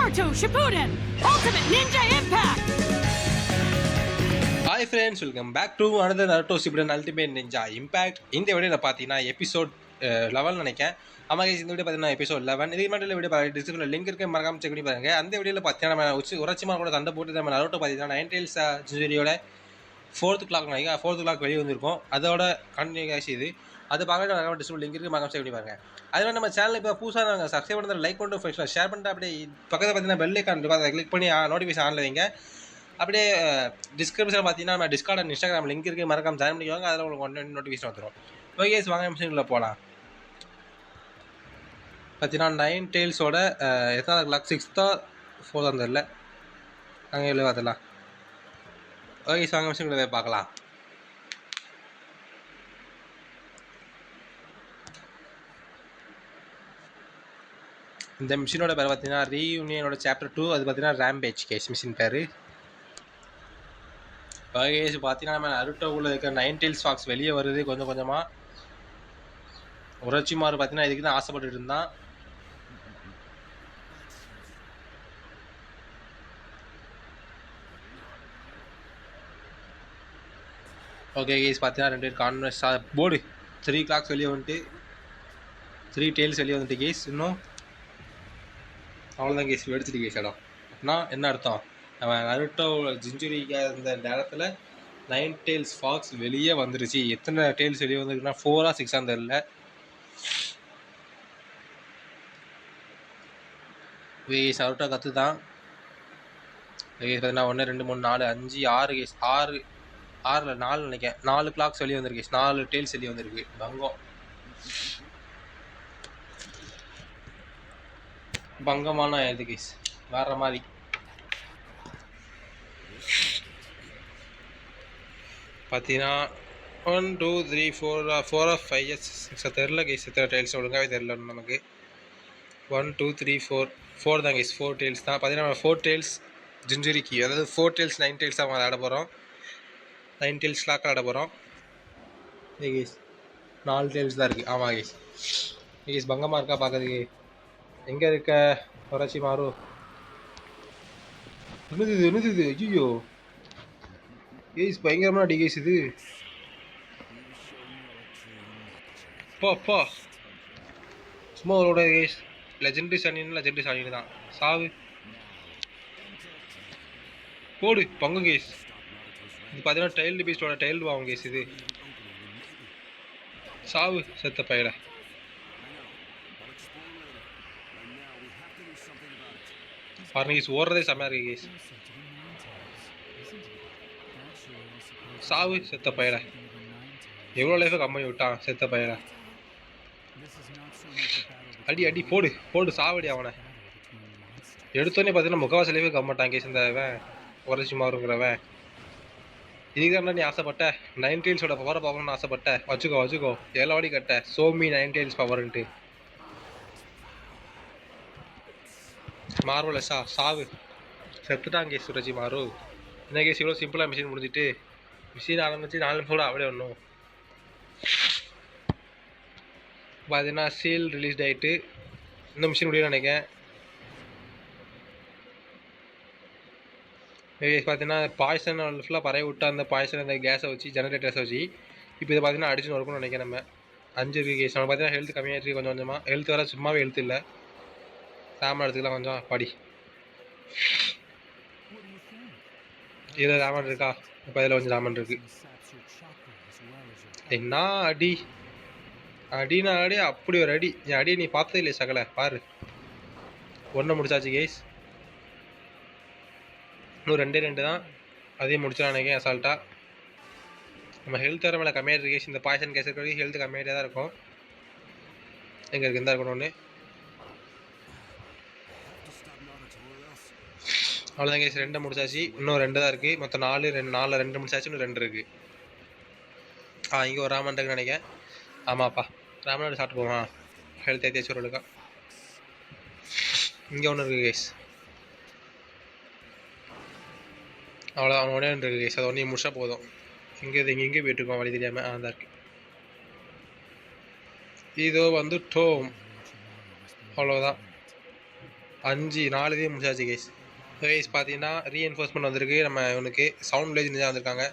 Naruto Shippuden Ultimate Ninja Impact. Hi friends, welcome back to another Naruto Shippuden Ultimate Ninja Impact. இந்த வீடியோவில் பார்த்தீங்கன்னா episode 11 நினைக்கிறேன். ஆமாம் guys, இந்த வீடியோ பார்த்தீங்கன்னா எபிசோட் 11. இதுக்கு மட்டும் வீடியோ டிஸ்கிரிப்ஷனில் லிங்க் இருக்கு, மறக்காம செக் பண்ணி பாருங்க. அந்த வீடியோவில் பார்த்தீங்கன்னா நம்ம உரச்சிமா கூட சண்டை போட்டு நம்ம நருட்டோ பார்த்தீங்கன்னா நைன் டெயில்ஸ் ஜூரியோட 4th clock நினைக்கிறேன். 4th clock வெளியே வந்திருக்கும். அதோட கண்டினியூ ஆச்சு இது. அது பார்க்க மறக்காம டிஸ்கிரிப்ஷன் லிங்க் இருக்கு, மறக்காம செக் பண்ணி பாருங்க. அதனால நம்ம சேனல் இப்போ புதுசாக நாங்கள் சப்ஸ்கிரைப் பண்ணுறது லைக் பண்ணிட்டு ஃப்ரெண்ட்ஸ் ஷேர் பண்ணிட்டு அப்படியே பக்கத்தில் பார்த்தீங்கன்னா பெல் ஐக்கான் இருக்கும், அதை கிளிக் பண்ணி நோட்டிஃபிகேஷன் ஆன்ல வைங்க. அப்படியே டிஸ்கிரிப்ஷனில் பார்த்தீங்கன்னா நம்ம டிஸ்கார்ட் அண்ட் இன்ஸ்டாகிராம் லிங்க் இருக்குது, மறக்காம ஜாயின் பண்ணிக்குவாங்க. அதில் உங்களுக்கு ஒன்று நோட்டிஃபிகேஷன் வந்துடும். ஓகே வாங்க மிஷினில் போகலாம். பார்த்தீங்கன்னா நைன் டெயில்ஸோட எத்தனை கிளாக் 6th or 4th தெரியல, நாங்கள் எழுத பார்த்துலாம். ஓகே வாங்க மிஷினில் போய் பார்க்கலாம். இந்த மிஷினோட பேர் பார்த்தீங்கன்னா ரீயூனியனோட சாப்டர் 2. அது பார்த்தீங்கன்னா ரேம்பேஜ் கேஸ் மிஷின் பேர். கேஸ் பார்த்தீங்கன்னா நம்ம நருட்டோவுக்குள்ள இருக்கிற நைன் டெயில்ஸ் ஃபாக்ஸ் வெளியே வருது கொஞ்சம் கொஞ்சமாக. உரச்சிமாறு பார்த்தீங்கன்னா இதுக்கு தான் ஆசைப்பட்டு இருந்தான். ஓகே கேஸ் பார்த்தீங்கன்னா 2 கான்வெர்ஸ் போர்டு 3 clocks வெளியே வந்துட்டு 3 டெயில்ஸ் வெளியே வந்துட்டு கேஸ். இன்னும் அவ்வளோதான் கேஸ், எடுத்துட்டு கேஸ் இடம். அப்படின்னா என்ன அர்த்தம், நம்ம நருட்டோ ஜிஞ்சுரிக்கா இருந்த நேரத்தில் நைன் டெயில்ஸ் ஃபாக்ஸ் வெளியே வந்துருச்சு. எத்தனை டெயில்ஸ் வெளியே வந்துருக்குன்னா 4 or 6 தெரியல. கேஸ் நருட்டோ கற்று தான் கேஸ் பார்த்தீங்கன்னா 1 2 3 4 5 6 கேஸ் 6 4 நினைக்கிறேன். 4 clocks வெளியே வந்திருக்கு கேஸ், 4 டெயில்ஸ் வெளியே வந்திருக்கு. பங்கமான இது கேஸ் வேற மாதிரி. பார்த்தீங்கன்னா 1 2 3 4 or 5 6 தெரில கேஸ். எத்தனை டெயில்ஸ் ஒழுங்காகவே தெரில நமக்கு. 1 2 3 4 தான் கேஸ், 4 டெயில்ஸ் தான். பார்த்தீங்கன்னா 4 டெயில்ஸ் ஜிஞ்சுரிக்கு, அதாவது 4 டெயில்ஸ் 9 டெயில்ஸ் தான் ஆட போகிறோம். 9 டெயில்ஸ் கிளாக் ஆட போகிறோம். கேஸ் 4 டெயில்ஸ் தான் இருக்குது. ஆமாம் கேஸ். கேஸ் பங்கமாக இருக்கா பார்க்கறதுக்கு. எங்கே இருக்க உரச்சி மாறு? என்னது ஐயோ கேஸ், பயங்கரமான அடி கேஸ் இது. பா சும்மா அவரோட கேஸ் லெஜெண்டரி சனின்னு தான். சாவு போடு பங்கு கேஸ். இது பார்த்தீங்கன்னா டைல்டு பீஸ்டோட டைல்டு வாங்க கேஸ். இது சாவு செத்த பயில. பாருங்க கேஸ், ஓடுறதே செம்மையா இருக்கு கேஸ். சாவு செத்த பயில. எவ்வளோ லைஃபை கம்மி விட்டான் செத்த பயில. அடி போடு சாவடி அவனை. எடுத்தோடனே பார்த்தீங்கன்னா முகவாசி லைஃபை கம்மட்டான் கேஸ் இந்த உரச்சி மாறுங்கிறவன். இதுக்கு தான் நீ ஆசைப்பட்ட 9 டெயில்ஸோட பவரை பார்க்கணும்னு ஆசைப்பட்ட. வச்சுக்கோ எல்லோடி கட்ட சோமி 9 டெயில்ஸ் பவர்ன்ட்டு. மார்வலஸா சாவு செத்துட்டான் கேஸ் உரச்சி மாறு. என்ன கேஸ் இவ்வளோ சிம்பிளாக மிஷின் முடிஞ்சிட்டு மிஷின் ஆரம்பிச்சு 4 நிமிஷம் அப்படியே ஒன்றும். பார்த்தீங்கன்னா சீல் ரிலீஸ் ஆகிட்டு இந்த மிஷின் முடியும் நினைக்கிறேன். பார்த்தீங்கன்னா பாய்சன் ஃபுல்லாக பறைய விட்டு அந்த பாய்சன் அந்த கேஸை வச்சு ஜெனரேட்டர்ஸை வச்சு இப்போ இதை பார்த்தீங்கன்னா அடிச்சு நொறுக்கணும்னு நினைக்கிறேன். நம்ம 5 இருக்குது கேஸ். நம்ம பார்த்தீங்கன்னா ஹெல்த் கம்மியாகிட்டு கொஞ்சம் கொஞ்சமாக. ஹெல்த் வர சும்மாவே ஹெல்த் இல்லை. ராமன் எடுத்துக்கலாம் கொஞ்சம் படி. இதில் ராமன் இருக்கா? இப்போ இதில் கொஞ்சம் ராமன் இருக்கு. என்ன அடினா அடி அப்படி ஒரு அடி. என் அடியை நீ பார்த்ததே இல்லை சகலை. பாரு 1 முடிச்சாச்சு கேஸ். இன்னும் 2 தான், அதையும் முடிச்சா நினைக்கிறேன் அசால்ட்டாக. நம்ம ஹெல்த் வர மேலே கம்மியாக கேஸ். இந்த பாய்சன் கேஸ் இருக்கிற ஹெல்த் கம்மியாக தான் இருக்கும். எங்கே இருக்கு இருந்தால் இருக்கணும் ஒன்று. அவ்வளோதான் கேஸ், 2 முடிச்சாச்சு. இன்னும் 2 தான் இருக்குது. மொத்தம் 4 2 முடிச்சாச்சு. இன்னும் 2 இருக்குது. இங்கே ஒரு ராமன் இருக்குன்னு நினைக்கிறேன். ஆமாப்பா ராமனோட சாப்பிட்டு போவான். ஹெல்த் ஏற்றியாச்சு ஒரு. இங்கே ஒன்று இருக்குது கேஸ். அவ்வளோ அவன் ஒன்றே ஒன்று இருக்குது கேஸ். அது ஒன்றே முடிச்சா போதும். இங்கே போயிட்டுருக்கோம் வழி தெரியாமல். தான் இருக்குது. இதோ வந்து டோம். அவ்வளோதான். 4 இது முடிச்சாச்சு கேஸ். கேஸ் பார்த்தீங்கன்னா ரீஎன்ஃபோர்ஸ்மெண்ட் வந்திருக்கு. நம்ம இவனுக்கு சவுண்ட் வில்லேஜ் நிஞ்சா வந்திருக்காங்க.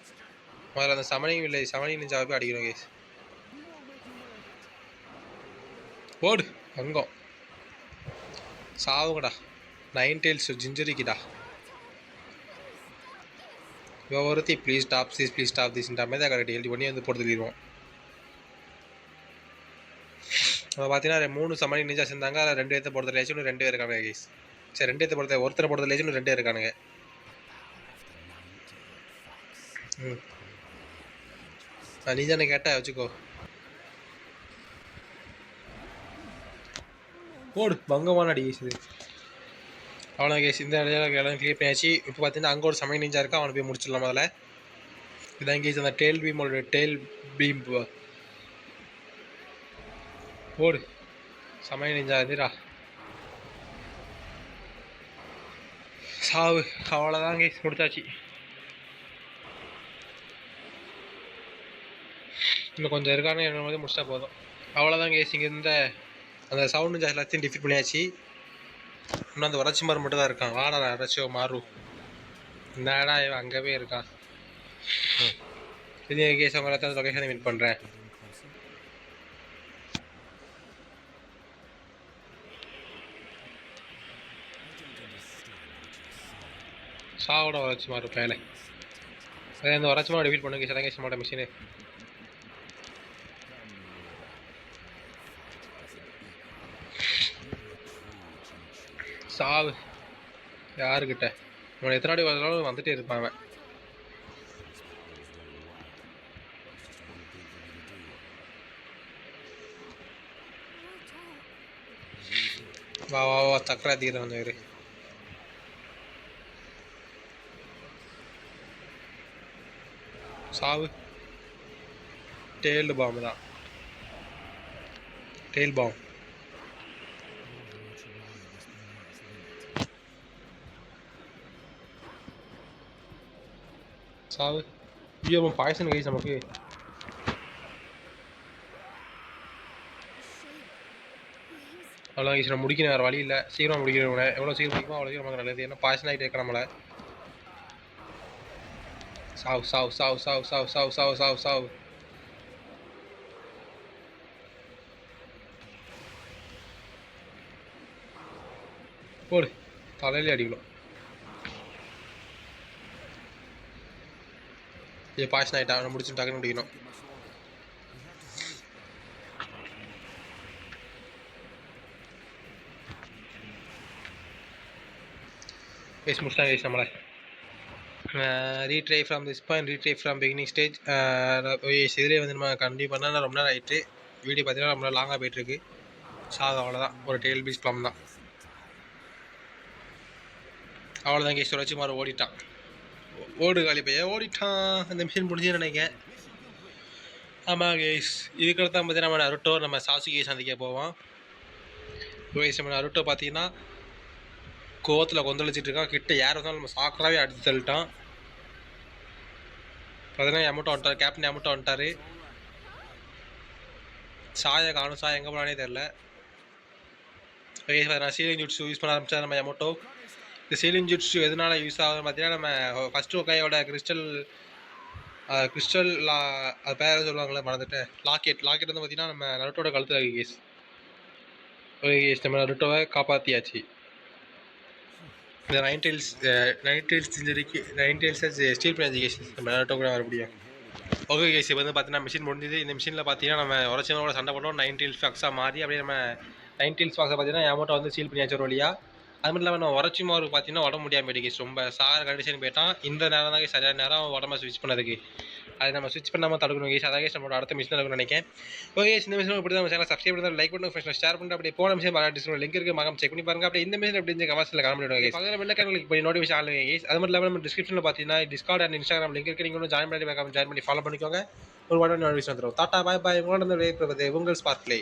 முதல்ல அந்த சமனிங் நிஞ்சாவை போய் அடிக்கிறோம் கேஸ். போடு அங்கம் சாவுங்கடா. 9 டெயில்ஸ் ஜிஞ்சரிக்குடா. ஒருத்தி ப்ளீஸ் ஸ்டாப் திஸ்ன்ற மாதிரி தான் கரெக்ட் எழுதி பண்ணி வந்து போட்டு தள்ளிடுவோம். நம்ம பார்த்தீங்கன்னா 3 சமனிங் நிஞ்சா சேர்ந்தாங்க. அதில் 2 ஏற்ற போடுறது லேச்சு, இன்னும் 2 பேர் இருக்காங்க கேஸ். சரி 2 ஏற்ற போடுறது ஒருத்தரை போடுறது லேச்சு, இன்னும் 2 பேர் இருக்கானுங்க. நீ தானே கேட்டா வச்சுக்கோ. போடு பங்கமான அடி கேஸ். இது அவ்வளோ கேஸ். இந்த இடம் கிளியர் பண்ணியாச்சு. இப்போ பார்த்தீங்கன்னா அங்கே ஒரு சமயம் நிஞ்சா இருக்கா, அவனை போய் முடிச்சிடலாம் முதல்ல. இதான் கேஸ் அந்த டெயில் பீம் போடு சமயம் நிஞ்சா இதுடா சாவு. அவ்வளோதான் கேஸ் முடிச்சாச்சு. இன்னும் கொஞ்சம் இருக்கானு என்ன முடிச்சா போதும். அவ்வளோதான் கேஸ். இங்கே இருந்த அந்த சவுண்ட் நிஞ்சா எல்லாத்தையும் டிஃபீட் பண்ணியாச்சு. இன்னும் அந்த உரச்சி மாறு மட்டும் தான் இருக்கான். வாடா அரைச்சோ மாறு. என்னடா இவன் அங்கவே இருக்கான். இது கேஸ் அவங்க எல்லாத்தையும் லொக்கேஷனை மீட் பண்ணுறேன். சாவோட உரச்சி மாறு பேலை. அதே அந்த உரச்சி மாறு டிஃபீட் பண்ணுங்க கேஸ். கேஸ் மாட்ட மிஷினு சாவு. யாருக்கிட்ட அவன் எத்தனை வாட்டி வந்தாலும் வந்துட்டே இருப்பான் அவன். வா வா வா சக்கரை அதிகம் வந்து சாவு. டெயில்டு பாம்பு தான். டெயில் பாம்பு சாவு. ஐயோ பாய்சன் கைஸ் நமக்கு. அவ்வளோ கைஸ் நம்ம முடிக்கணும். வேறு வழி இல்லை. சீக்கிரம் முடிக்கணும். எவ்வளோ சீக்கிரம் முடிக்குமோ அவ்வளோ சீக்கிரம் நல்லது. ஏன்னா பாய்சன் ஆகிட்டு இருக்க நம்மளை. சாவு சாவு சாவு சாவு சாவு சாவு சாவு சாவு சாவு. போடு தலையிலே அடிக்கணும். இது பாய்சன் ஆகிட்டா அவனை முடிச்சுட்டு டக்குன்னு முடிக்கணும். கேஸ் முடிச்சிட்டாங்க கேஸ் நம்மளை. Retry from this point, retry from beginning stage. இதிலே வந்து நம்ம கண்டினியூ பண்ணால் ரொம்ப நேரம் ஆகிட்டு. வீடியோ பார்த்தீங்கன்னா ரொம்ப லாங்காக போயிட்டுருக்கு. சாகு அவ்வளோதான். ஒரு டெயில் பீஸ் ப்ளம் தான். அவ்வளோதான் கேஸ். வச்சு மாறு ஓடிட்டான். ஓடு காலி பையன் ஓடிட்டான். அந்த மிஷின் முடிஞ்சுன்னு நினைக்கிறேன். ஆமாம் கேஸ். இதுக்கடுத்து பார்த்தீங்கன்னா நம்ம நருட்டோ நம்ம சாசுகே சந்திக்க போவோம். கேஸ் நம்ம நருட்டோ பார்த்தீங்கன்னா கோவத்தில் கொந்தளிச்சிட்டு இருக்கான். கிட்ட யார் வந்தாலும் நம்ம சாக்கராகவே அடித்து தள்ளிட்டான். பார்த்தீங்கன்னா எமௌண்ட்டு வந்துட்டார். கேப்டன் எமௌண்ட்டு வந்துட்டார். சாயை காணும். சாய் எங்கே போனானே தெரில. நான் சீலிங் ஜூட்ஸ் யூஸ் பண்ண ஆரம்பித்தா நம்ம எமௌண்ட்டோ. இந்த சீலிங் ஜூட்ஸ் எதனால யூஸ் ஆகுதுன்னு பார்த்தீங்கன்னா நம்ம ஃபஸ்ட்டு கையோட கிறிஸ்டல் அது பேர் சொல்லுவாங்களே மறந்துட்டேன். லாக்கெட் வந்து பார்த்தீங்கன்னா நம்ம நருட்டோட கழுத்தில் இருக்கு கேஸ். ஓகே கேஸ் நம்ம நருட்டோவை காப்பாற்றியாச்சு. இந்த 9 டெயில்ஸ் செஞ்சுரிக்கு 9 டெயில்ஸை ஸ்டீல் பண்ணி கேஸ் நம்ம நருட்டோ கூட வர முடியும். ஓகே கேஸ் இப்போ வந்து பார்த்தீங்கன்னா மிஷின் முடிஞ்சுது. இந்த மிஷினில் பார்த்தீங்கன்னா நம்ம உரச்சனோட சண்டை போட்டோம். 9 டெயில்ஸ் ஃபாக்ஸாக மாறி அப்படியே நம்ம 9 டெயில்ஸ் ஃபாக்ஸை பார்த்தீங்கன்னா எமௌண்ட்டை வந்து சீல் பண்ணியாச்சு ஒரு வழியாக. அது மட்டும் இல்லாமல் நம்ம உரச்சி மாறு பார்த்தீங்கன்னா உடம்பு முடியாமல் போயிட்டு கேஸ். ரொம்ப சாகிற கண்டிஷன் போயிட்டான். இந்த நேரம் தான் சரியான நேரம் உடம்பை ஸ்விட்ச் பண்ணதுக்கு. அதை நம்ம ஸ்விட்ச் பண்ணாமல் தடுக்கணும் கேஸ். அதான் கேஸ் நம்மளோட அடுத்த மிஷின் இருக்குன்னு நினைக்கிறேன். ஓகே இந்த மிஷின் எப்படி நம்ம சேனல் சப்ஸ்கிரைப் பண்ணி லைக் பண்ணி ஃப்ரெண்ட்ஸ் ஷேர் பண்ணிட்டு அப்படியே போன மிஷன் டிஸ்கிரிப்ஷன் லிங்க் இருக்குது. மகம் செக் பண்ணி பாருங்க. அப்படியே இந்த மிஷின் எப்படி கமெண்ட்ஸில் கமெண்ட் பண்ணுவாங்க கேஸ். பக்கத்தில் பெல் ஐகான் கிளிக் பண்ணி நோட்டிஃபிகேஷன் ஆன் பண்ணுங்க கேஸ். அது மட்டும் இல்லாமல் நம்ம டிஸ்கிரிப்ஷனில் பார்த்தீங்கன்னா டிஸ்கார்ட் அண்ட் இன்ஸ்டாகிராம் லிங்க் இருக்குது. நீங்கள் ஜாயின் பண்ணி ஃபாலோ பண்ணிக்கோங்க. ஒரு வாரம் நோட்டிஃபிகேஷன் வந்துடும். டாட்டா பாய் பாய். உங்களோட உங்கள் ஸ்பார்க்லே.